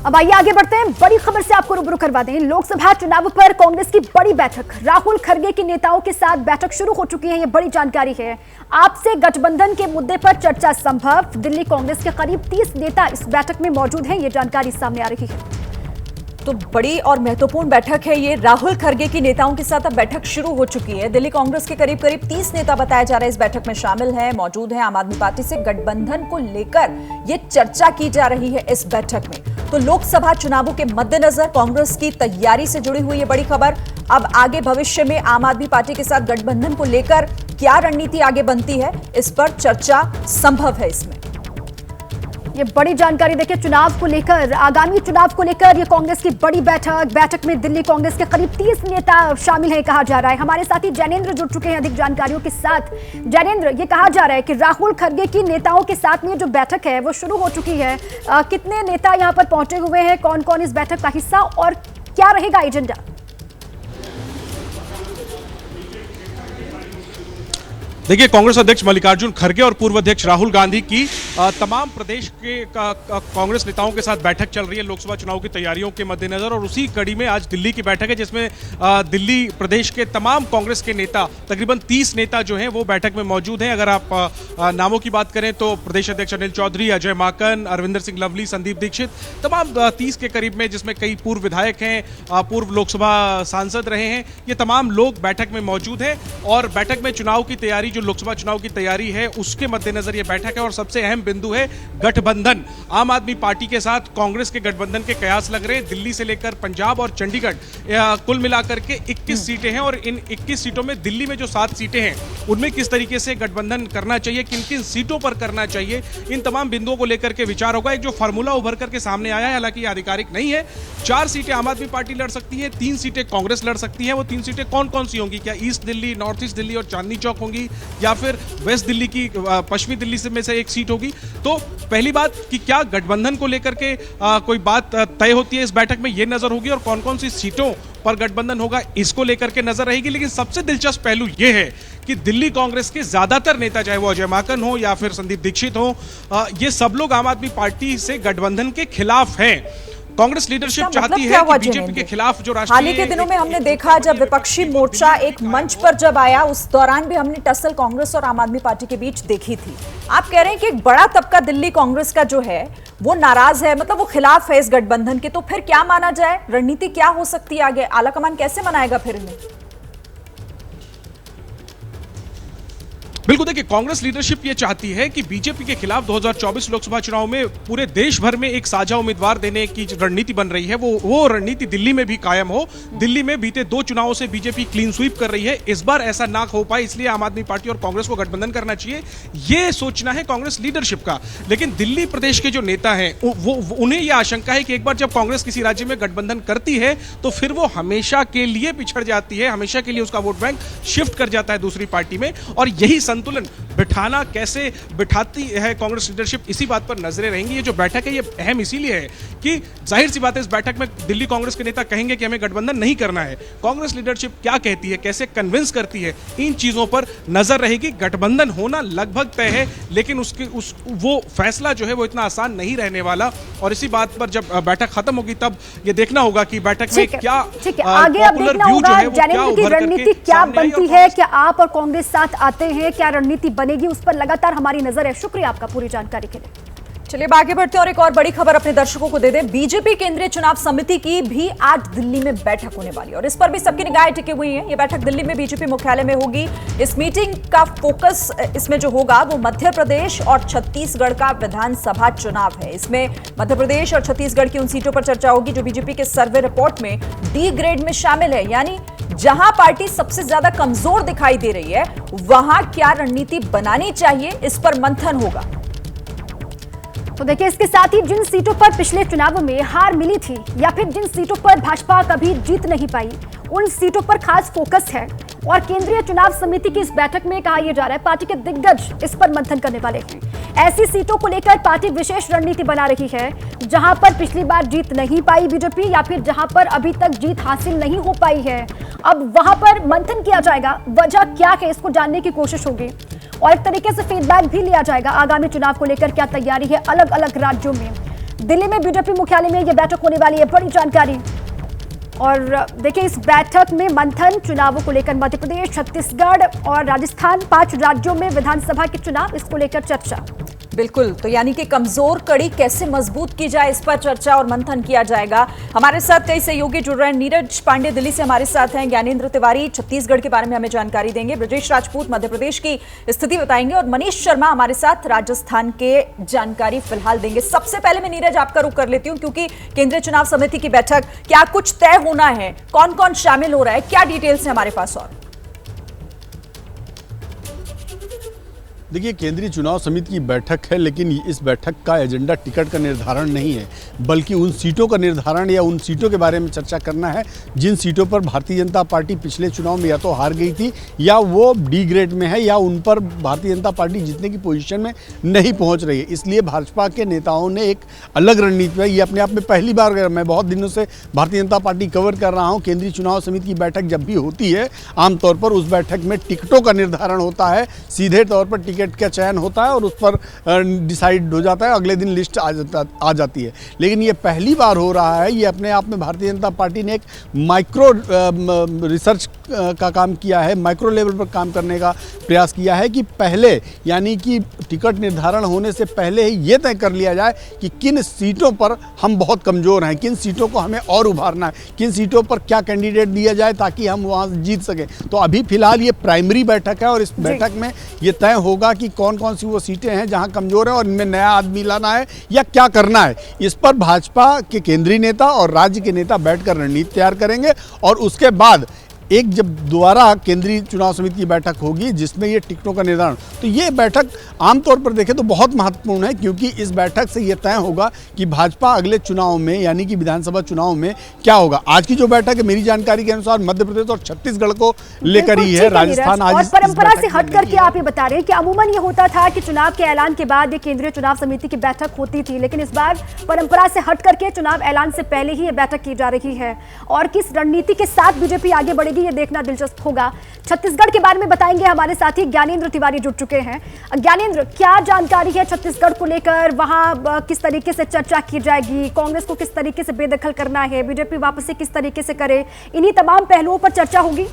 अब आइए आगे बढ़ते हैं। बड़ी खबर से आपको रूबरू करवा दें। लोकसभा चुनाव पर कांग्रेस की बड़ी बैठक, राहुल खड़गे के नेताओं के साथ बैठक शुरू हो चुकी है। ये बड़ी जानकारी है। आपसे गठबंधन के मुद्दे पर चर्चा संभव। दिल्ली कांग्रेस के करीब 30 नेता इस बैठक में मौजूद हैं। ये जानकारी सामने आ रही है। तो बड़ी और महत्वपूर्ण बैठक है ये। राहुल खड़गे की नेताओं के साथ अब बैठक शुरू हो चुकी है। दिल्ली कांग्रेस के करीब 30 नेता बताया जा रहा है इस बैठक में शामिल हैं, मौजूद हैं। आम आदमी पार्टी से गठबंधन को लेकर ये चर्चा की जा रही है इस बैठक में। तो लोकसभा चुनावों के मद्देनजर कांग्रेस की तैयारी से जुड़ी हुई है बड़ी खबर। अब आगे भविष्य में आम आदमी पार्टी के साथ गठबंधन को लेकर क्या रणनीति आगे बनती है, इस पर चर्चा संभव है। इसमें ये बड़ी जानकारी देखिए। चुनाव को लेकर, आगामी चुनाव को लेकर ये कांग्रेस की बड़ी बैठक में दिल्ली कांग्रेस के करीब 30 नेता शामिल हैं कहा जा रहा है। हमारे साथी जैनेंद्र जुड़ चुके हैं अधिक जानकारियों के साथ। जैनेंद्र, ये कहा जा रहा है कि राहुल खड़गे की नेताओं के साथ में जो बैठक है वो शुरू हो चुकी है। कितने नेता यहाँ पर पहुंचे हुए हैं, कौन कौन इस बैठक का हिस्सा और क्या रहेगा एजेंडा? देखिए, कांग्रेस अध्यक्ष मल्लिकार्जुन खड़गे और पूर्व अध्यक्ष राहुल गांधी की तमाम प्रदेश के कांग्रेस नेताओं के साथ बैठक चल रही है लोकसभा चुनाव की तैयारियों के मद्देनजर। और उसी कड़ी में आज दिल्ली की बैठक है जिसमें दिल्ली प्रदेश के तमाम कांग्रेस के नेता, तकरीबन 30 नेता जो हैं वो बैठक में मौजूद हैं। अगर आप नामों की बात करें तो प्रदेश अध्यक्ष अनिल चौधरी, अजय माकन, अरविंदर सिंह लवली, संदीप दीक्षित, तमाम 30 के करीब में, जिसमें कई पूर्व विधायक हैं, पूर्व लोकसभा सांसद रहे हैं। ये तमाम लोग बैठक में मौजूद हैं और बैठक में चुनाव की तैयारी, जो लोकसभा चुनाव की तैयारी है उसके मद्देनजर यह बैठक है। और सबसे अहम बिंदु है गठबंधन। आम आदमी पार्टी के साथ कांग्रेस के गठबंधन के कयास लग रहे हैं। दिल्ली से लेकर पंजाब और चंडीगढ़ कुल मिलाकर के 21 सीटें हैं और इन 21 सीटों में दिल्ली में जो 7 सीटें हैं उनमें किस तरीके से गठबंधन करना चाहिए, किन किन सीटों पर करना चाहिए, इन तमाम बिंदुओं को लेकर के विचार होगा। एक जो फार्मूला उभर करके सामने आया है, हालांकि आधिकारिक नहीं है, 4 सीटें आम आदमी पार्टी लड़ सकती है, 3 सीटें कांग्रेस लड़ सकती है। वो 3 सीटें कौन कौन सी होंगी? क्या east Delhi, north east Delhi और चांदनी चौक होंगी, या फिर वेस्ट दिल्ली की पश्चिमी दिल्ली से में से एक सीट होगी? तो पहली बात कि क्या गठबंधन को लेकर के कोई बात तय होती है इस बैठक में, ये नजर होगी। और कौन कौन सी सीटों पर गठबंधन होगा इसको लेकर के नजर रहेगी। लेकिन सबसे दिलचस्प पहलू यह है कि दिल्ली कांग्रेस के ज्यादातर नेता, चाहे वो अजय माकन हो या फिर संदीप दीक्षित हो, ये सब लोग आम आदमी पार्टी से गठबंधन के खिलाफ हैं। कांग्रेस लीडरशिप चाहती है कि बीजेपी के खिलाफ जो राष्ट्रीय, हाल ही के दिनों में हमने देखा जब विपक्षी मोर्चा एक मंच पर जब आया, उस दौरान भी हमने टसल कांग्रेस और आम आदमी पार्टी के बीच देखी थी। आप कह रहे हैं कि एक बड़ा तबका दिल्ली कांग्रेस का जो है वो नाराज है, मतलब वो खिलाफ है इस गठबंधन के। तो फिर क्या माना जाए, रणनीति क्या हो सकती है आगे? आलाकमान कैसे मनाएगा फिर इन्हें? बिल्कुल, देखिए, कांग्रेस लीडरशिप ये चाहती है कि बीजेपी के खिलाफ 2024 लोकसभा चुनाव में पूरे देश भर में एक साझा उम्मीदवार देने की रणनीति बन रही है, वो रणनीति दिल्ली में भी कायम हो। दिल्ली में बीते 2 चुनावों से बीजेपी क्लीन स्वीप कर रही है, इस बार ऐसा ना हो पाए, इसलिए आम आदमी पार्टी और कांग्रेस को गठबंधन करना चाहिए, ये सोचना है कांग्रेस लीडरशिप का। लेकिन दिल्ली प्रदेश के जो नेता हैं उन्हें यह आशंका है कि एक बार जब कांग्रेस किसी राज्य में गठबंधन करती है तो फिर वो हमेशा के लिए पिछड़ जाती है, हमेशा के लिए उसका वोट बैंक शिफ्ट कर जाता है दूसरी पार्टी में। और यही संतुलन बिठाना कैसे बिठाती है कांग्रेस लीडरशिप, इसी बात पर नजरें रहेंगी। ये जो बैठक है ये अहम इसीलिए है कि जाहिर सी बात है, इस बैठक में दिल्ली कांग्रेस के नेता कहेंगे कि हमें गठबंधन नहीं करना है। कांग्रेस लीडरशिप क्या कहती है, कैसे कन्विंस करती है, इन चीजों पर नजर रहेगी। गठबंधन होना लगभग तय है, लेकिन वो फैसला जो है वो इतना आसान नहीं रहने वाला। और इसी बात पर जब बैठक खत्म होगी तब ये देखना होगा कि बैठक में क्या आगे अब देखना होगा जैनेंद्र की रणनीति क्या बनती है। क्या आप और कांग्रेस साथ आते हैं, क्या रणनीति बनेगी, उस पर लगातार हमारी नजर है। शुक्रिया आपका पूरी जानकारी के लिए। चलिए आगे बढ़ते हैं और एक और बड़ी खबर अपने दर्शकों को दे दें। बीजेपी केंद्रीय चुनाव समिति की भी आज दिल्ली में बैठक होने वाली है और इस पर भी सबकी निगाहें टिकी हुई हैं। ये बैठक दिल्ली में बीजेपी मुख्यालय में होगी। इस मीटिंग का फोकस इसमें जो होगा वो मध्य प्रदेश और छत्तीसगढ़ का विधानसभा चुनाव है। इसमें मध्य प्रदेश और छत्तीसगढ़ की उन सीटों पर चर्चा होगी जो बीजेपी के सर्वे रिपोर्ट में डी ग्रेड में शामिल है, यानी जहां पार्टी सबसे ज्यादा कमजोर दिखाई दे रही है वहां क्या रणनीति बनानी चाहिए, इस पर मंथन होगा। तो देखिए, इसके साथ ही जिन सीटों पर पिछले चुनाव में हार मिली थी या फिर जिन सीटों पर भाजपा कभी जीत नहीं पाई, उन सीटों पर खास फोकस है। और केंद्रीय चुनाव समिति की इस बैठक में कहा यह जा रहा है पार्टी के दिग्गज इस पर मंथन करने वाले हैं। ऐसी सीटों को लेकर पार्टी विशेष रणनीति बना रही है जहां पर पिछली बार जीत नहीं पाई बीजेपी या फिर जहां पर अभी तक जीत हासिल नहीं हो पाई है। अब वहां पर मंथन किया जाएगा, वजह क्या है इसको जानने की कोशिश होगी और एक तरीके से फीडबैक भी लिया जाएगा आगामी चुनाव को लेकर क्या तैयारी है अलग अलग राज्यों में। दिल्ली में बीजेपी मुख्यालय में यह बैठक होने वाली है, बड़ी जानकारी। और देखिए, इस बैठक में मंथन, चुनावों को लेकर मध्य प्रदेश, छत्तीसगढ़ और राजस्थान, 5 राज्यों में विधानसभा के चुनाव, इसको लेकर चर्चा। बिल्कुल, तो यानी कि कमजोर कड़ी कैसे मजबूत की जाए, इस पर चर्चा और मंथन किया जाएगा। हमारे साथ कई सहयोगी जुड़ रहे हैं। नीरज पांडे दिल्ली से हमारे साथ हैं, ज्ञानेंद्र तिवारी छत्तीसगढ़ के बारे में हमें जानकारी देंगे, ब्रजेश राजपूत मध्य प्रदेश की स्थिति बताएंगे और मनीष शर्मा हमारे साथ राजस्थान के जानकारी फिलहाल देंगे। सबसे पहले मैं नीरज आपका रुख कर लेती हूँ, क्योंकि केंद्रीय चुनाव समिति की बैठक, क्या कुछ तय होना है, कौन कौन शामिल हो रहा है, क्या डिटेल्स है हमारे पास? और देखिए, केंद्रीय चुनाव समिति की बैठक है, लेकिन इस बैठक का एजेंडा टिकट का निर्धारण नहीं है, बल्कि उन सीटों का निर्धारण या उन सीटों के बारे में चर्चा करना है जिन सीटों पर भारतीय जनता पार्टी पिछले चुनाव में या तो हार गई थी या वो डी ग्रेड में है या उन पर भारतीय जनता पार्टी जीतने की पोजीशन में नहीं पहुंच रही है। इसलिए भाजपा के नेताओं ने एक अलग रणनीति है। ये अपने आप में पहली बार, मैं बहुत दिनों से भारतीय जनता पार्टी कवर कर रहा हूँ, केंद्रीय चुनाव समिति की बैठक जब भी होती है, आमतौर पर उस बैठक में टिकटों का निर्धारण होता है, सीधे तौर पर टिकट का चयन होता है और उस पर डिसाइड हो जाता है, अगले दिन लिस्ट आ जाती है। लेकिन ये पहली बार हो रहा है। ये अपने आप में भारतीय जनता पार्टी ने एक माइक्रो रिसर्च का काम किया है, माइक्रो लेवल पर काम करने का प्रयास किया है कि पहले, यानी कि टिकट निर्धारण होने से पहले ही ये तय कर लिया जाए कि किन सीटों पर हम बहुत कमज़ोर हैं, किन सीटों को हमें और उभारना है, किन सीटों पर क्या कैंडिडेट दिया जाए ताकि हम वहाँ जीत सकें। तो अभी फिलहाल ये प्राइमरी बैठक है और इस बैठक में ये तय होगा कि कौन कौन सी वो सीटें हैं जहां कमजोर है और इनमें नया आदमी लाना है या क्या करना है। इस पर भाजपा के केंद्रीय नेता और राज्य के नेता बैठकर रणनीति तैयार करेंगे और उसके बाद एक जब दोबारा केंद्रीय चुनाव समिति की बैठक होगी जिसमें ये टिकटों का निर्धारण, तो ये बैठक आमतौर पर देखें तो बहुत महत्वपूर्ण है, क्योंकि इस बैठक से ये तय होगा कि भाजपा अगले चुनाव में, यानी कि विधानसभा चुनाव में क्या होगा। आज की जो बैठक है मेरी जानकारी के अनुसार मध्य प्रदेश और छत्तीसगढ़ को लेकर ही है, राजस्थान आज। और परंपरा से हट करके आप ये बता रहे हैं कि अमूमन ये होता था कि चुनाव के ऐलान के बाद ये केंद्रीय चुनाव समिति की बैठक होती थी, लेकिन इस बार परंपरा से हट करके चुनाव ऐलान से पहले ही ये बैठक की जा रही है। और किस रणनीति के साथ बीजेपी आगे बढ़ेगी ये देखना दिलचस्प होगा। छत्तीसगढ़ के बारे में बताएंगे हमारे साथी ज्ञानेंद्र तिवारी जुड़ चुके हैं। ज्ञानेंद्र, क्या जानकारी है छत्तीसगढ़ को लेकर? वहां किस तरीके से चर्चा की जाएगी, कांग्रेस को किस तरीके से बेदखल करना है, बीजेपी वापसी किस तरीके से करे, इन्हीं तमाम पहलुओं पर चर्चा होगी।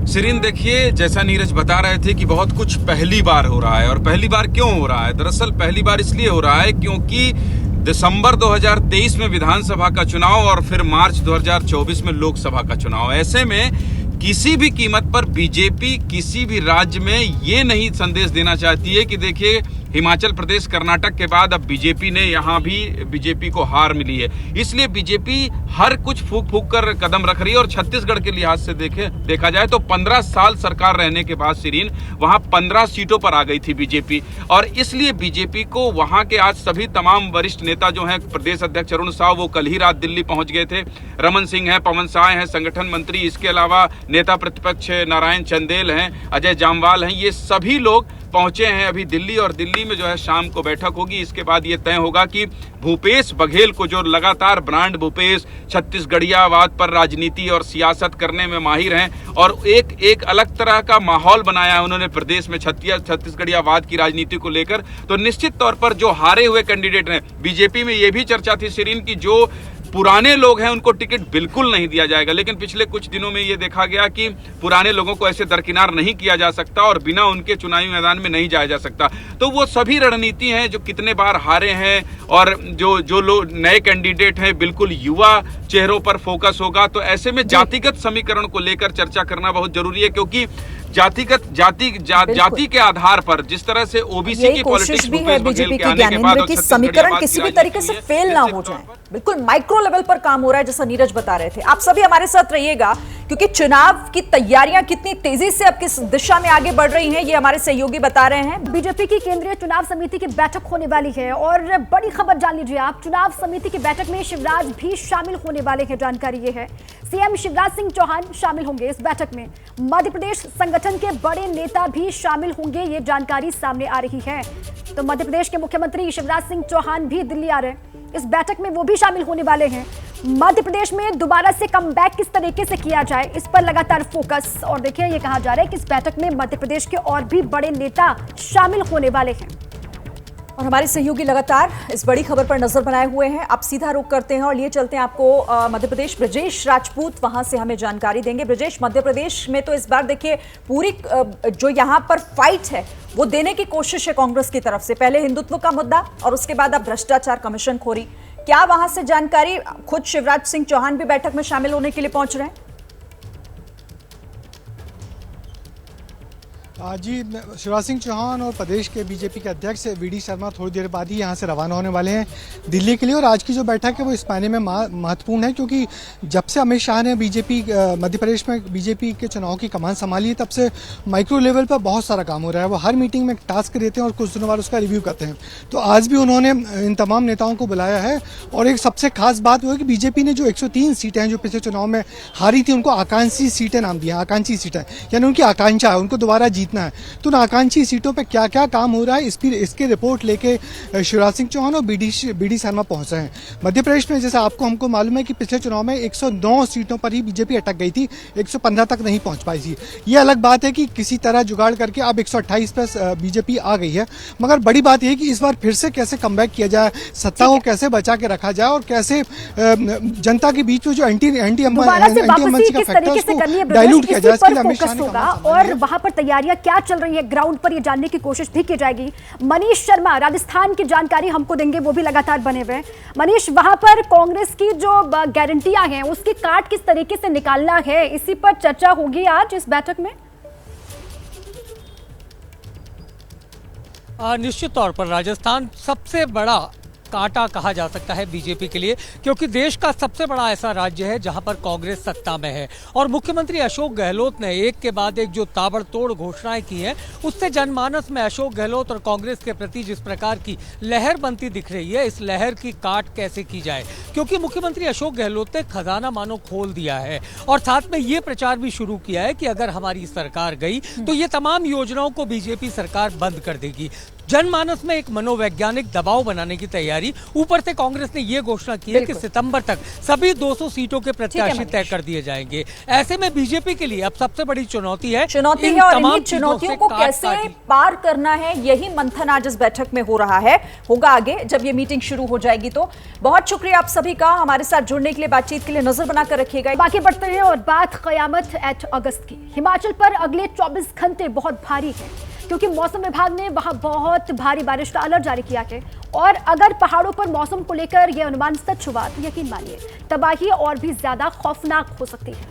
सिरीन, देखिए, जैसा नीरज बता रहे थे कि बहुत कुछ पहली बार हो रहा है। और पहली बार क्यों हो रहा है? दरअसल पहली बार इसलिए हो रहा है क्योंकि दिसंबर 2023 में विधानसभा का चुनाव और फिर मार्च 2024 में लोकसभा का चुनाव। ऐसे में किसी भी कीमत पर बीजेपी किसी भी राज्य में ये नहीं संदेश देना चाहती है कि देखिए, हिमाचल प्रदेश, कर्नाटक के बाद अब बीजेपी ने यहाँ भी बीजेपी को हार मिली है। इसलिए बीजेपी हर कुछ फूक फूक कर कदम रख रही है। और छत्तीसगढ़ के लिहाज से देखा जाए तो 15 साल सरकार रहने के बाद सिरीन वहाँ 15 सीटों पर आ गई थी बीजेपी। और इसलिए बीजेपी को वहाँ के आज सभी तमाम वरिष्ठ नेता जो हैं, प्रदेश अध्यक्ष अरुण साव, वो कल ही रात दिल्ली पहुँच गए थे। रमन सिंह हैं, पवन साय हैं, संगठन मंत्री, इसके अलावा नेता प्रतिपक्ष नारायण चंदेल हैं, अजय जामवाल हैं, ये सभी लोग पहुंचे हैं अभी दिल्ली। और दिल्ली में जो है शाम को बैठक होगी। इसके बाद ये तय होगा कि भूपेश बघेल को, जो लगातार ब्रांड भूपेश, छत्तीसगढ़ियावाद पर राजनीति और सियासत करने में माहिर हैं और एक अलग तरह का माहौल बनाया है उन्होंने प्रदेश में छत्तीसगढ़ियावाद की राजनीति को लेकर, तो निश्चित तौर पर जो हारे हुए कैंडिडेट हैं, बीजेपी में ये भी चर्चा थी सिरीन की जो पुराने लोग हैं उनको टिकट बिल्कुल नहीं दिया जाएगा। लेकिन पिछले कुछ दिनों में ये देखा गया कि पुराने लोगों को ऐसे दरकिनार नहीं किया जा सकता और बिना उनके चुनावी मैदान में नहीं जाया जा सकता। तो वो सभी रणनीति हैं जो कितने बार हारे हैं और जो लोग नए कैंडिडेट हैं बिल्कुल युवा चेहरों पर फोकस होगा। तो ऐसे में जातिगत समीकरण को लेकर चर्चा करना बहुत जरूरी है, क्योंकि जाति के आधार पर जिस तरह से ओबीसी की पॉलिटिक्स भी है बीजेपी के ज्ञानेंद्र की समीकरण किसी भी तरीके से फेल ना हो जाए। बिल्कुल माइक्रो लेवल पर काम हो रहा है, जैसा नीरज बता रहे थे। आप सभी हमारे साथ रहिएगा, क्योंकि चुनाव की तैयारियां कितनी तेजी से अब किस दिशा में आगे बढ़ रही हैं, ये हमारे सहयोगी बता रहे हैं। बीजेपी की केंद्रीय चुनाव समिति की बैठक होने वाली है और बड़ी खबर जान लीजिए आप, चुनाव समिति की बैठक में शिवराज भी शामिल होने वाले हैं। जानकारी ये है, सीएम शिवराज सिंह चौहान शामिल होंगे इस बैठक में। मध्य प्रदेश संगठन के बड़े नेता भी शामिल होंगे, ये जानकारी सामने आ रही है। तो मध्य प्रदेश के मुख्यमंत्री शिवराज सिंह चौहान भी दिल्ली आ रहे हैं, इस बैठक में वो भी शामिल होने वाले हैं। मध्य प्रदेश में दोबारा से कमबैक किस तरीके से किया जाए, इस पर लगातार फोकस। और देखिए, ये कहा जा रहा है कि इस बैठक में मध्य प्रदेश के और भी बड़े नेता शामिल होने वाले हैं। और हमारे सहयोगी लगातार इस बड़ी खबर पर नजर बनाए हुए हैं। आप सीधा रुख करते हैं और लिए चलते हैं आपको मध्य प्रदेश। ब्रजेश राजपूत वहां से हमें जानकारी देंगे। ब्रजेश, मध्य प्रदेश में तो इस बार देखिए पूरी जो यहां पर फाइट है वो देने की कोशिश है कांग्रेस की तरफ से। पहले हिंदुत्व का मुद्दा और उसके बाद अब भ्रष्टाचार कमीशन खोरी। क्या वहां से जानकारी? खुद शिवराज सिंह चौहान भी बैठक में शामिल होने के लिए पहुंच रहे हैं। जी, शिवराज सिंह चौहान और प्रदेश के बीजेपी के अध्यक्ष वी.डी. शर्मा थोड़ी देर बाद ही यहाँ से रवाना होने वाले हैं दिल्ली के लिए। और आज की जो बैठक है वो इस मायने में महत्वपूर्ण है क्योंकि जब से अमित शाह ने मध्य प्रदेश में बीजेपी के चुनाव की कमान संभाली है तब से माइक्रो लेवल पर बहुत सारा काम हो रहा है। वो हर मीटिंग में टास्क देते हैं और कुछ दिनों बाद उसका रिव्यू करते हैं। तो आज भी उन्होंने इन तमाम नेताओं को बुलाया है। और एक सबसे खास बात वो है कि बीजेपी ने जो 103 सीटें हैं जो पिछले चुनाव में हारी थी उनको आकांक्षी सीटें नाम दिया। आकांक्षी सीटें यानी उनकी आकांक्षा है, उनको दोबारा जीतना है। तो आकांक्षी सीटों पे क्या क्या काम हो रहा है इसकी रिपोर्ट लेके शिवराज सिंह चौहान और बी.डी. शर्मा पहुंच रहे हैं मध्य प्रदेश में। जैसे हमको मालूम है कि पिछले चुनाव में 109 सीटों पर ही बीजेपी अटक गई थी, 115 तक नहीं पहुंच पाई थी। ये अलग बात है कि किसी तरह जुगाड़ करके अब 128 पर बीजेपी आ गई है। मगर बड़ी बात यह कि इस बार फिर से कैसे कमबैक किया जाए, सत्ता को कैसे बचा के रखा जाए और कैसे जनता के बीच में जो एंटी एमएनसी का फैक्टर उसको डाइल्यूट किया जाए, इसके लिए अमित शाह ने कहा। और वहां पर तैयारियां क्या चल रही है ग्राउंड पर, ये जानने की कोशिश भी की जाएगी। मनीष शर्मा राजस्थान की जानकारी हमको देंगे, वो भी लगातार बने हुए हैं। मनीष, वहां पर कांग्रेस की जो गारंटियां हैं उसकी काट किस तरीके से निकालना है, इसी पर चर्चा होगी आज इस बैठक में। निश्चित तौर पर राजस्थान सबसे बड़ा कांटा कहा जा सकता है बीजेपी के लिए, क्योंकि देश का सबसे बड़ा ऐसा राज्य है जहां पर कांग्रेस सत्ता में है। और मुख्यमंत्री अशोक गहलोत ने एक के बाद एक जो ताबड़तोड़ घोषणाएं की हैं उससे जनमानस में अशोक गहलोत और कांग्रेस के प्रति जिस प्रकार की लहर बनती दिख रही है, इस लहर की काट कैसे की जाए। क्योंकि मुख्यमंत्री अशोक गहलोत ने खजाना मानो खोल दिया है और साथ में ये प्रचार भी शुरू किया है कि अगर हमारी सरकार गई तो ये तमाम योजनाओं को बीजेपी सरकार बंद कर देगी। जनमानस में एक मनोवैज्ञानिक दबाव बनाने की तैयारी। ऊपर से कांग्रेस ने यह घोषणा की है कि सितंबर तक सभी 200 सीटों के प्रत्याशी तय कर दिए जाएंगे। ऐसे में बीजेपी के लिए अब सबसे बड़ी चुनौती है और इन्हीं चुनौतियों को कैसे पार करना है, यही मंथन आज इस बैठक में हो रहा है। होगा आगे जब ये मीटिंग शुरू हो जाएगी। तो बहुत शुक्रिया आप सभी का हमारे साथ जुड़ने के लिए, बातचीत के लिए नजर बनाकर रखिएगा। बाकी बढ़ते हैं और बात कयामत 8 अगस्त की। हिमाचल पर अगले 24 घंटे बहुत भारी है क्योंकि मौसम विभाग ने वहां बहुत भारी बारिश का अलर्ट जारी किया है। और अगर पहाड़ों पर मौसम को लेकर यह अनुमान सच हुआ तो यकीन मानिए तबाही और भी ज्यादा खौफनाक हो सकती है।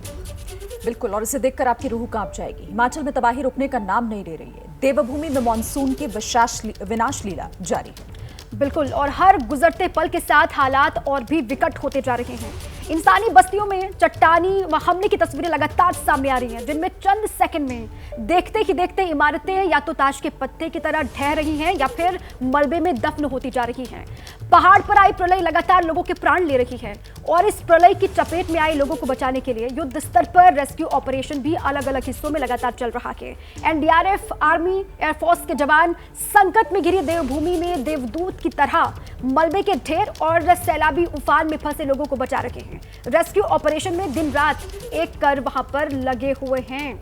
बिल्कुल, और इसे देखकर आपकी रूह कांप जाएगी। हिमाचल में तबाही रुकने का नाम नहीं ले रही है। देवभूमि में मानसून की विनाश लीला जारी है। बिल्कुल, और हर गुजरते पल के साथ हालात और भी विकट होते जा रहे हैं। इंसानी बस्तियों में चट्टानी व हमले की तस्वीरें लगातार सामने आ रही हैं, जिनमें चंद सेकंड में देखते ही देखते इमारतें या तो ताश के पत्ते की तरह ढह रही हैं या फिर मलबे में दफन होती जा रही हैं। पहाड़ पर आई प्रलय लगातार लोगों के प्राण ले रही है और इस प्रलय की चपेट में आए लोगों को बचाने के लिए युद्ध स्तर पर रेस्क्यू ऑपरेशन भी अलग अलग हिस्सों में लगातार चल रहा है। एनडीआरएफ, आर्मी, एयरफोर्स के जवान संकट में घिरी देवभूमि में देवदूत की तरह मलबे के ढेर और सैलाबी उफान में फंसे लोगों को बचा रहे हैं। रेस्क्यू ऑपरेशन में दिन रात एक कर वहां पर लगे हुए हैं।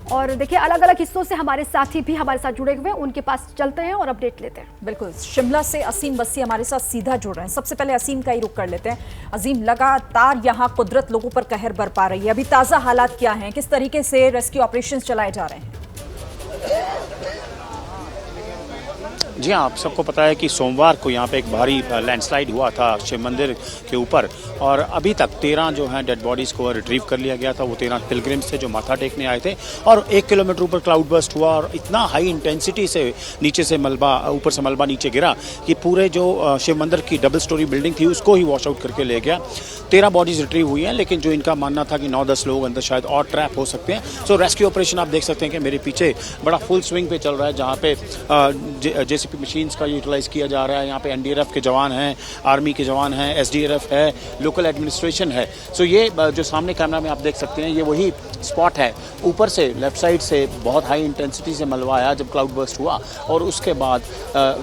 और देखिए, अलग अलग हिस्सों से हमारे साथी भी हमारे साथ जुड़े हुए हैं, उनके पास चलते हैं और अपडेट लेते हैं। बिल्कुल, शिमला से असीम बस्सी हमारे साथ सीधा जुड़ रहे हैं। सबसे पहले असीम का ही रुख कर लेते हैं। असीम, लगातार यहाँ कुदरत लोगों पर कहर बरपा रही है। अभी ताजा हालात क्या हैं, किस तरीके से रेस्क्यू ऑपरेशन चलाए जा रहे हैं? जी हाँ, आप सबको पता है कि सोमवार को यहाँ पे एक भारी लैंडस्लाइड हुआ था शिव मंदिर के ऊपर और अभी तक 13 जो हैं डेड बॉडीज़ को रिट्रीव कर लिया गया था। वो 13 पिलग्रिम्स थे जो माथा टेकने आए थे और 1 किलोमीटर ऊपर क्लाउड बर्स्ट हुआ और इतना हाई इंटेंसिटी से नीचे से ऊपर से मलबा नीचे गिरा कि पूरे जो शिव मंदिर की डबल स्टोरी बिल्डिंग थी उसको ही वॉश आउट करके ले गया। 13 बॉडीज़ रिट्रीव हुई हैं, लेकिन जो इनका मानना था कि 9-10 लोग अंदर शायद और ट्रैप हो सकते हैं। सो रेस्क्यू ऑपरेशन आप देख सकते हैं कि मेरे पीछे बड़ा फुल स्विंग पे चल रहा है, जहाँ पे जेसीपी मशीन्स का यूटिलाइज किया जा रहा है। यहाँ पे एनडीआरएफ के जवान हैं, आर्मी के जवान हैं, एसडीआरएफ है, लोकल एडमिनिस्ट्रेशन है। सो ये जो सामने कैमरा में आप देख सकते हैं ये वही स्पॉट है। ऊपर से लेफ्ट साइड से बहुत हाई इंटेंसिटी से मलबा आया जब क्लाउड बर्स्ट हुआ और उसके बाद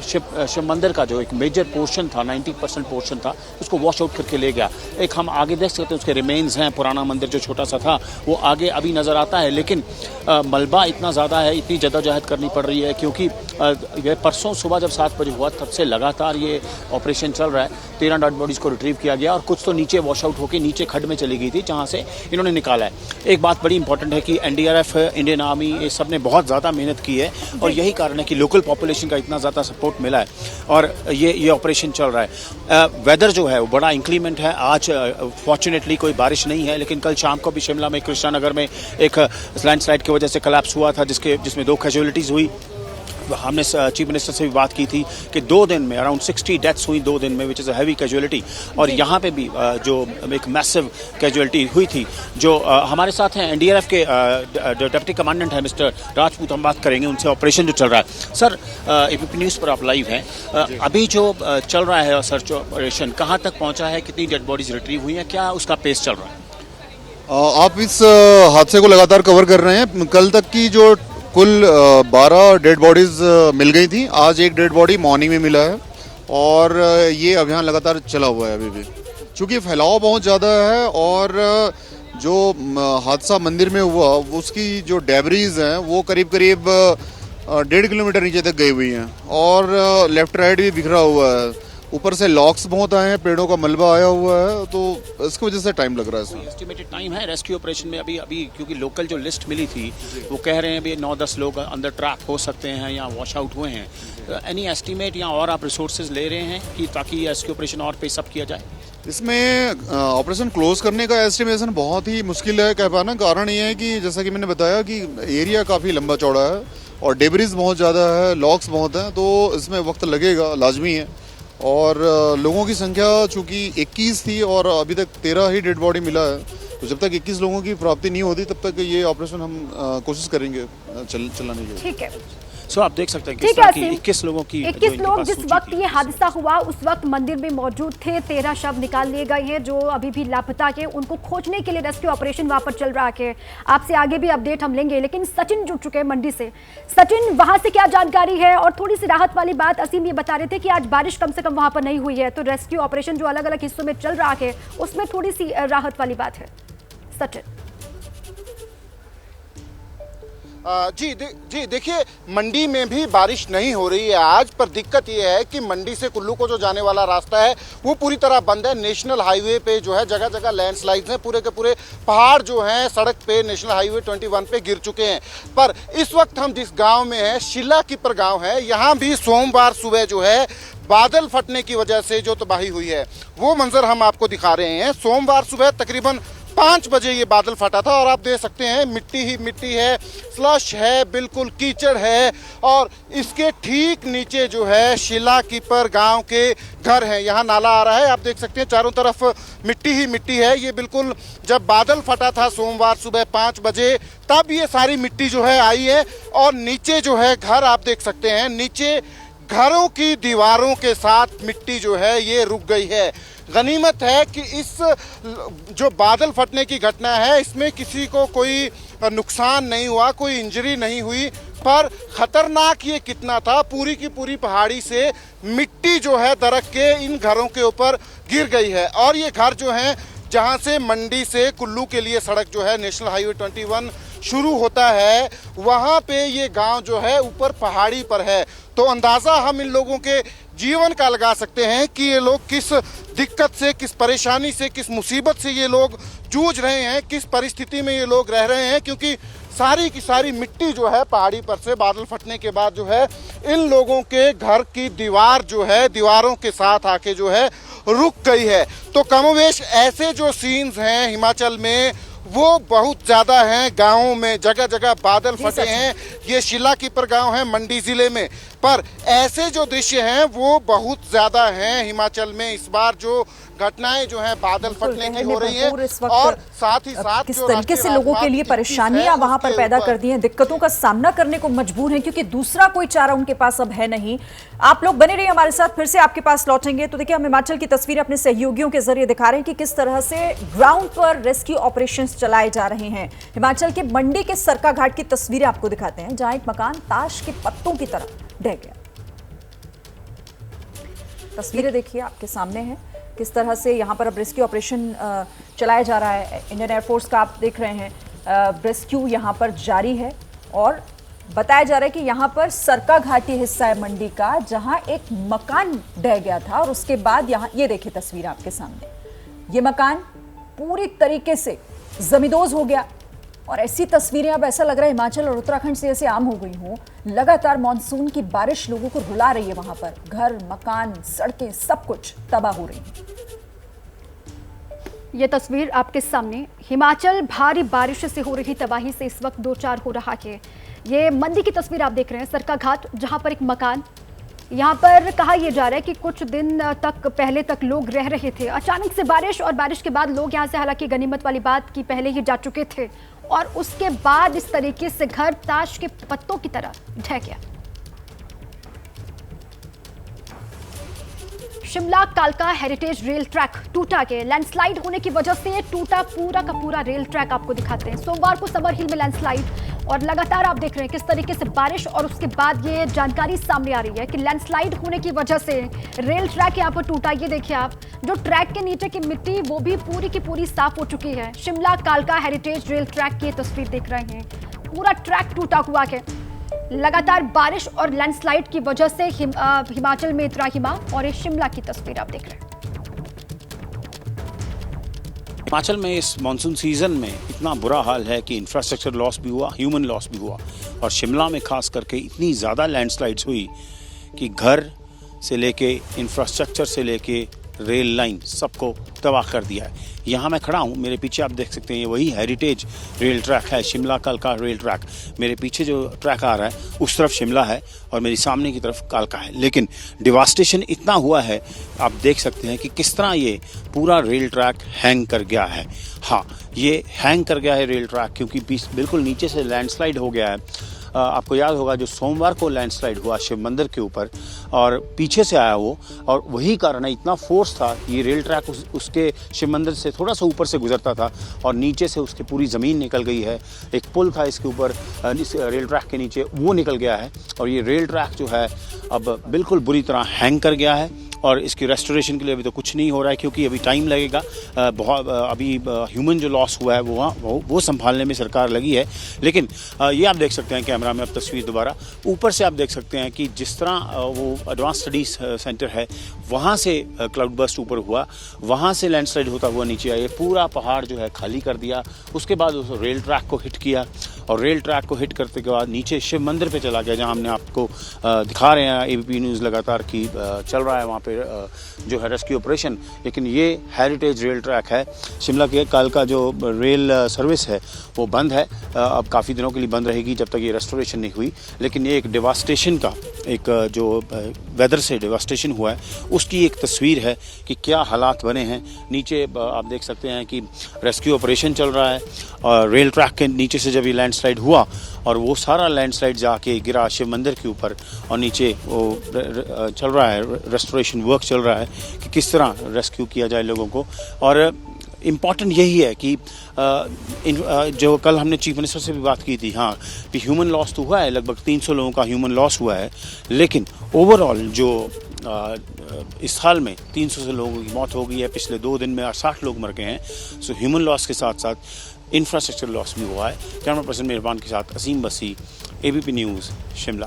शिव मंदिर का जो एक मेजर पोर्शन था, 90% पोर्शन था, उसको वॉश आउट करके ले गया। एक हम आगे देख सकते हैं उसके रिमेन्स हैं। पुराना मंदिर जो छोटा सा था वो आगे अभी नज़र आता है, लेकिन मलबा इतना ज़्यादा है, इतनी जद्दोजहद करनी पड़ रही है क्योंकि ये परसों हूँ सुबह जब 7 बजे हुआ तब से लगातार ये ऑपरेशन चल रहा है। 13 डेड बॉडीज को रिट्रीव किया गया और कुछ तो नीचे वॉश आउट होकर नीचे खड्ड में चली गई थी जहाँ से इन्होंने निकाला है। एक बात बड़ी इंपॉर्टेंट है कि एनडीआरएफ, इंडियन आर्मी, ये सब ने बहुत ज़्यादा मेहनत की है और यही कारण है कि लोकल पॉपुलेशन का इतना ज़्यादा सपोर्ट मिला है और ये ऑपरेशन चल रहा है। वेदर जो है वो बड़ा इंक्रीमेंट है। आज फॉर्चुनेटली कोई बारिश नहीं है, लेकिन कल शाम को भी शिमला में कृष्णानगर में एक लैंडस्लाइड की वजह से कोलैप्स हुआ था जिसमें 2 कैजुअलिटीज़ हुई। हमने चीफ मिनिस्टर से भी बात की थी कि 2 दिन में अराउंड 60 डेथ्स हुई 2 दिन में, which is a heavy casualty. और यहाँ पे भी जो एक मैसिव कैजुअलिटी हुई थी। जो हमारे साथ हैं एनडीआरएफ के डिप्टी कमांडेंट है मिस्टर राजपूत, हम बात करेंगे उनसे ऑपरेशन जो चल रहा है। सर, एबीपी न्यूज़ पर आप लाइव हैं, अभी जो चल रहा है सर्च ऑपरेशन कहाँ तक पहुँचा है, कितनी डेड बॉडीज रिट्रीव हुई हैं, क्या उसका पेस चल रहा है? आप इस हादसे को लगातार कवर कर रहे हैं। कल तक की जो कुल 12 डेड बॉडीज मिल गई थी, आज एक डेड बॉडी मॉर्निंग में मिला है और ये अभियान लगातार चला हुआ है अभी भी। चूँकि फैलाव बहुत ज़्यादा है और जो हादसा मंदिर में हुआ उसकी जो डेब्रीज हैं वो करीब करीब 1.5 किलोमीटर नीचे तक गई हुई हैं और लेफ्ट राइट भी बिखरा हुआ है। ऊपर से लॉक्स बहुत आए हैं, पेड़ों का मलबा आया हुआ है, तो इसकी वजह से टाइम लग रहा है इसमें। एस्टिमेटेड टाइम है रेस्क्यू ऑपरेशन में अभी क्योंकि लोकल जो लिस्ट मिली थी वो कह रहे हैं अभी 9-10 लोग अंदर ट्रैप हो सकते हैं या वॉश आउट हुए हैं। एनी एस्टिमेट या और आप रिसोर्सेज ले रहे हैं कि ताकि रेस्क्यू ऑपरेशन और पेस अप किया जाए? इसमें ऑपरेशन क्लोज करने का एस्टिमेशन बहुत ही मुश्किल है कह पाना। कारण ये है कि जैसा कि मैंने बताया कि एरिया काफ़ी लंबा चौड़ा है और डेब्रीज बहुत ज़्यादा है, लॉक्स बहुत हैं, तो इसमें वक्त लगेगा, लाजमी है। और लोगों की संख्या चूँकि 21 थी और अभी तक 13 ही डेड बॉडी मिला है, तो जब तक 21 लोगों की प्राप्ति नहीं होती तब तक ये ऑपरेशन हम कोशिश करेंगे चलाने की। ठीक है, सो आप देख सकते हैं किस तरह की 21 लोगों की 21 लोग जिस वक्त ये हादसा हुआ उस वक्त मंदिर में मौजूद थे। 13 शव निकाल लिए गए हैं जो अभी भी लापता के, उनको खोजने के लिए रेस्क्यू ऑपरेशन वहां पर चल रहा है। आपसे आगे भी अपडेट हम लेंगे, लेकिन सचिन जुड़ चुके हैं मंडी से। सचिन, वहां से क्या जानकारी है? और थोड़ी सी राहत वाली बात, असीम ये बता रहे थे कि आज बारिश कम से कम वहां पर नहीं हुई है, तो रेस्क्यू ऑपरेशन जो अलग अलग हिस्सों में चल रहा है उसमें थोड़ी सी राहत वाली बात है। सचिन जी देखिए, मंडी में भी बारिश नहीं हो रही है आज, पर दिक्कत ये है कि मंडी से कुल्लू को जो जाने वाला रास्ता है वो पूरी तरह बंद है। नेशनल हाईवे पे जो है जगह जगह लैंडस्लाइड्स हैं, पूरे के पूरे पहाड़ जो हैं सड़क पे नेशनल हाईवे 21 पे गिर चुके हैं। पर इस वक्त हम जिस गांव में हैं, शिलाकीपर गांव है, यहाँ भी सोमवार सुबह जो है बादल फटने की वजह से जो तबाही हुई है वो मंजर हम आपको दिखा रहे हैं। सोमवार सुबह तकरीबन 5 बजे ये बादल फटा था और आप देख सकते हैं मिट्टी ही मिट्टी है, स्लश है, बिल्कुल कीचड़ है और इसके ठीक नीचे जो है शिलाकीपर गांव के घर हैं। यहाँ नाला आ रहा है, आप देख सकते हैं चारों तरफ मिट्टी ही मिट्टी है। ये बिल्कुल जब बादल फटा था सोमवार सुबह 5 बजे तब ये सारी मिट्टी जो है आई है और नीचे जो है घर आप देख सकते हैं, नीचे घरों की दीवारों के साथ मिट्टी जो है ये रुक गई है। गनीमत है कि इस जो बादल फटने की घटना है इसमें किसी को कोई नुकसान नहीं हुआ, कोई इंजरी नहीं हुई, पर खतरनाक ये कितना था, पूरी की पूरी पहाड़ी से मिट्टी जो है दरक के इन घरों के ऊपर गिर गई है। और ये घर जो हैं जहां से मंडी से कुल्लू के लिए सड़क जो है नेशनल हाईवे 21 शुरू होता है, वहां पे ये गांव जो है ऊपर पहाड़ी पर है। तो अंदाज़ा हम इन लोगों के जीवन का लगा सकते हैं कि ये लोग किस दिक्कत से, किस परेशानी से, किस मुसीबत से ये लोग जूझ रहे हैं, किस परिस्थिति में ये लोग रह रहे हैं, क्योंकि सारी की सारी मिट्टी जो है पहाड़ी पर से बादल फटने के बाद जो है इन लोगों के घर की दीवार जो है दीवारों के साथ आके जो है रुक गई है। तो कमोवेश ऐसे जो सीन्स हैं हिमाचल में वो बहुत ज़्यादा हैं। गाँवों में जगह जगह बादल फटे हैं। ये शिलाकीपर गांव है मंडी ज़िले में, पर ऐसे जो दृश्य हैं वो बहुत ज़्यादा हैं हिमाचल में। इस बार जो घटनाएं जो हैं बादल फटने की हो रही हैं और साथ ही साथ किस तरीके से लोगों के लिए परेशानियां वहां पर पैदा कर दी हैं, दिक्कतों का सामना करने को मजबूर हैं, क्योंकि दूसरा कोई चारा उनके पास अब है नहीं। आप लोग बने रहिए हमारे साथ, फिर से आपके पास लौटेंगे। तो देखिए, हम हिमाचल की तस्वीरें अपने सहयोगियों के जरिए दिखा रहे हैं कि किस तरह से ग्राउंड पर रेस्क्यू ऑपरेशन चलाए जा रहे हैं। हिमाचल के मंडी के सरका घाट की तस्वीरें आपको दिखाते हैं, जहां एक मकान ताश के पत्तों की तरह ढह गया। तस्वीरें देखिए आपके सामने हैं, किस तरह से यहाँ पर अब रेस्क्यू ऑपरेशन चलाया जा रहा है। इंडियन एयरफोर्स का आप देख रहे हैं रेस्क्यू यहाँ पर जारी है और बताया जा रहा है कि यहाँ पर सरका घाटी हिस्सा है मंडी का, जहां एक मकान ढह गया था और उसके बाद यहाँ ये देखिए तस्वीर आपके सामने, ये मकान पूरी तरीके से जमींदोज हो गया। और ऐसी तस्वीरें अब ऐसा लग रहा है हिमाचल और उत्तराखंड से ऐसे आम हो गई हो। लगातार मानसून की बारिश लोगों को रुला रही है, वहां पर घर, मकान, सड़कें सब कुछ तबाह हो रही है। ये तस्वीर आपके सामने हिमाचल भारी बारिश से हो रही तबाही से इस वक्त दो चार हो रहा है। ये मंडी की तस्वीर आप देख रहे हैं, सरका घाट, जहां पर एक मकान, यहाँ पर कहा यह जा रहा है कि कुछ दिन तक पहले तक लोग रह रहे थे। अचानक से बारिश और बारिश के बाद लोग यहाँ से, हालांकि गनीमत वाली बात कि पहले ही जा चुके थे, और उसके बाद इस तरीके से घर ताश के पत्तों की तरह ढह गया। शिमला कालका हेरिटेज रेल ट्रैक टूटा गया। लैंडस्लाइड होने की वजह से टूटा पूरा का पूरा रेल ट्रैक आपको दिखाते हैं। सोमवार को समर हिल में लैंडस्लाइड, और लगातार आप देख रहे हैं किस तरीके से बारिश, और उसके बाद ये जानकारी सामने आ रही है कि लैंडस्लाइड होने की वजह से रेल ट्रैक यहाँ पर टूटा। ये देखिए आप, जो ट्रैक के नीचे की मिट्टी वो भी पूरी की पूरी साफ हो चुकी है। शिमला कालका हेरिटेज रेल ट्रैक की तस्वीर देख रहे हैं, पूरा ट्रैक टूटा हुआ है। लगातार बारिश और लैंडस्लाइड की वजह से हिमाचल में त्राहिमा, और ये शिमला की तस्वीर आप देख रहे हैं। हिमाचल में इस मानसून सीजन में इतना बुरा हाल है कि इंफ्रास्ट्रक्चर लॉस भी हुआ, ह्यूमन लॉस भी हुआ, और शिमला में खास करके इतनी ज़्यादा लैंडस्लाइड्स हुई कि घर से लेके इंफ्रास्ट्रक्चर से लेके रेल लाइन सबको तबाह कर दिया है। यहाँ मैं खड़ा हूँ, मेरे पीछे आप देख सकते हैं ये वही हेरिटेज रेल ट्रैक है, शिमला कालका रेल ट्रैक। मेरे पीछे जो ट्रैक आ रहा है उस तरफ शिमला है और मेरी सामने की तरफ कालका है, लेकिन डिवास्टेशन इतना हुआ है, आप देख सकते हैं कि किस तरह ये पूरा रेल ट्रैक हैंग कर गया है। हाँ, ये हैंग कर गया है रेल ट्रैक क्योंकि बिल्कुल नीचे से लैंडस्लाइड हो गया है। आपको याद होगा जो सोमवार को लैंडस्लाइड हुआ शिव मंदिर के ऊपर, और पीछे से आया वो, और वही कारण है, इतना फोर्स था, ये रेल ट्रैक उसके शिव मंदिर से थोड़ा सा ऊपर से गुजरता था और नीचे से उसकी पूरी ज़मीन निकल गई है। एक पुल था इसके ऊपर, इस रेल ट्रैक के नीचे, वो निकल गया है, और ये रेल ट्रैक जो है अब बिल्कुल बुरी तरह हैंग कर गया है। और इसकी रेस्टोरेशन के लिए अभी तो कुछ नहीं हो रहा है क्योंकि अभी टाइम लगेगा। बहुत अभी ह्यूमन जो लॉस हुआ है वो संभालने में सरकार लगी है। लेकिन ये आप देख सकते हैं कैमरा में, अब तस्वीर दोबारा ऊपर से आप देख सकते हैं कि जिस तरह वो एडवांस स्टडीज सेंटर है वहाँ से क्लाउड बर्स्ट ऊपर हुआ, वहाँ से लैंडस्लाइड होता हुआ नीचे आया, पूरा पहाड़ जो है खाली कर दिया। उसके बाद उस रेल ट्रैक को हिट किया, और रेल ट्रैक को हिट करने के बाद नीचे शिव मंदिर पे चला गया, जहाँ हमने आपको दिखा रहे हैं, एबीपी न्यूज़ लगातार की चल रहा है वहाँ पे जो है रेस्क्यू ऑपरेशन। लेकिन ये हेरिटेज रेल ट्रैक है, शिमला के कालका जो रेल सर्विस है वो बंद है, अब काफ़ी दिनों के लिए बंद रहेगी जब तक ये रेस्टोरेशन नहीं हुई। लेकिन ये एक डिवास्टेशन का, एक जो वेदर से डिवास्टेशन हुआ है उसकी एक तस्वीर है कि क्या हालात बने हैं। नीचे आप देख सकते हैं कि रेस्क्यू ऑपरेशन चल रहा है, और रेल ट्रैक के नीचे से जब ये लैंडस्लाइड हुआ और वो सारा लैंडस्लाइड जाके गिरा शिव मंदिर के ऊपर, और नीचे वो चल रहा है, रेस्टोरेशन वर्क चल रहा है कि किस तरह रेस्क्यू किया जाए लोगों को। और इम्पॉर्टेंट यही है कि जो कल हमने चीफ मिनिस्टर से भी बात की थी, हाँ कि ह्यूमन लॉस तो हुआ है, लगभग 300 लोगों का ह्यूमन लॉस हुआ है, लेकिन ओवरऑल जो इस साल में 300 से लोगों की मौत हो गई है, पिछले 2 दिन में 60 लोग मर गए हैं। सो ह्यूमन लॉस के साथ साथ इंफ्रास्ट्रक्चर लॉस भी हुआ है। कैमरा पर्सन मेहरबान के साथ असीम बसी, एबीपी न्यूज़, शिमला।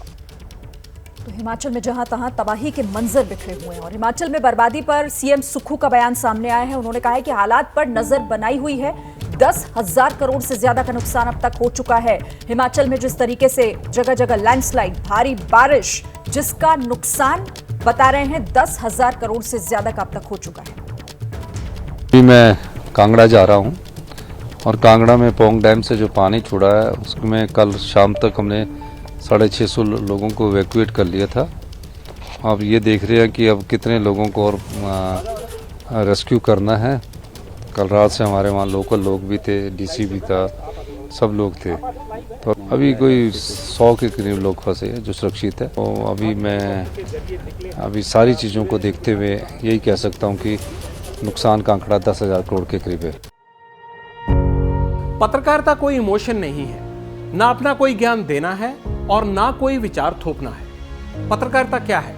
तो हिमाचल में जहां तहां तबाही के मंजर बिखरे हुए हैं, और हिमाचल में बर्बादी पर सीएम सुक्खू का बयान सामने आया है। उन्होंने कहा है कि हालात पर नजर बनाई हुई है, 10,000 करोड़ से ज्यादा का नुकसान अब तक हो चुका है। हिमाचल में जिस तरीके से जगह जगह लैंडस्लाइड, भारी बारिश, जिसका नुकसान बता रहे हैं 10,000 करोड़ से ज्यादा का अब तक हो चुका है। मैं कांगड़ा जा रहा हूँ, और कांगड़ा में पोंग डैम से जो पानी छोड़ा है उसमें कल शाम तक हमने 650 लोगों को इवैक्यूएट कर लिया था। अब ये देख रहे हैं कि अब कितने लोगों को और रेस्क्यू करना है। कल रात से हमारे वहाँ लोकल लोग भी थे, डीसी भी था, सब लोग थे। तो अभी कोई 100 के करीब लोग फंसे हैं जो सुरक्षित है। तो अभी सारी चीज़ों को देखते हुए यही कह सकता हूँ कि नुकसान का आंकड़ा 10,000 करोड़ के करीब है। पत्रकारिता कोई इमोशन नहीं है, ना अपना कोई ज्ञान देना है और ना कोई विचार थोपना है। पत्रकारिता क्या है?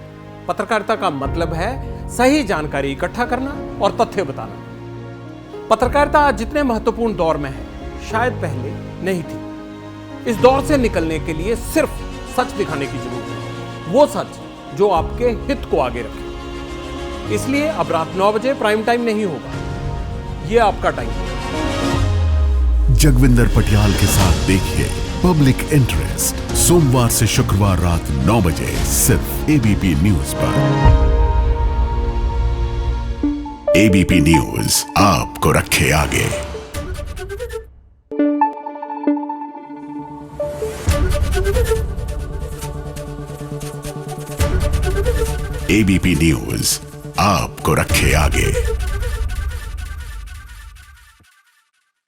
पत्रकारिता का मतलब है सही जानकारी इकट्ठा करना और तथ्य बताना। पत्रकारिता आज जितने महत्वपूर्ण दौर में है, शायद पहले नहीं थी। इस दौर से निकलने के लिए सिर्फ सच दिखाने की जरूरत है, वो सच जो आपके हित को आगे रखे। इसलिए अब रात 9 बजे प्राइम टाइम नहीं होगा, ये आपका टाइम है। जगविंदर पटियाल के साथ देखिए पब्लिक इंटरेस्ट सोमवार से शुक्रवार रात 9 बजे सिर्फ एबीपी न्यूज पर। एबीपी न्यूज आपको रखे आगे। एबीपी न्यूज आपको रखे आगे।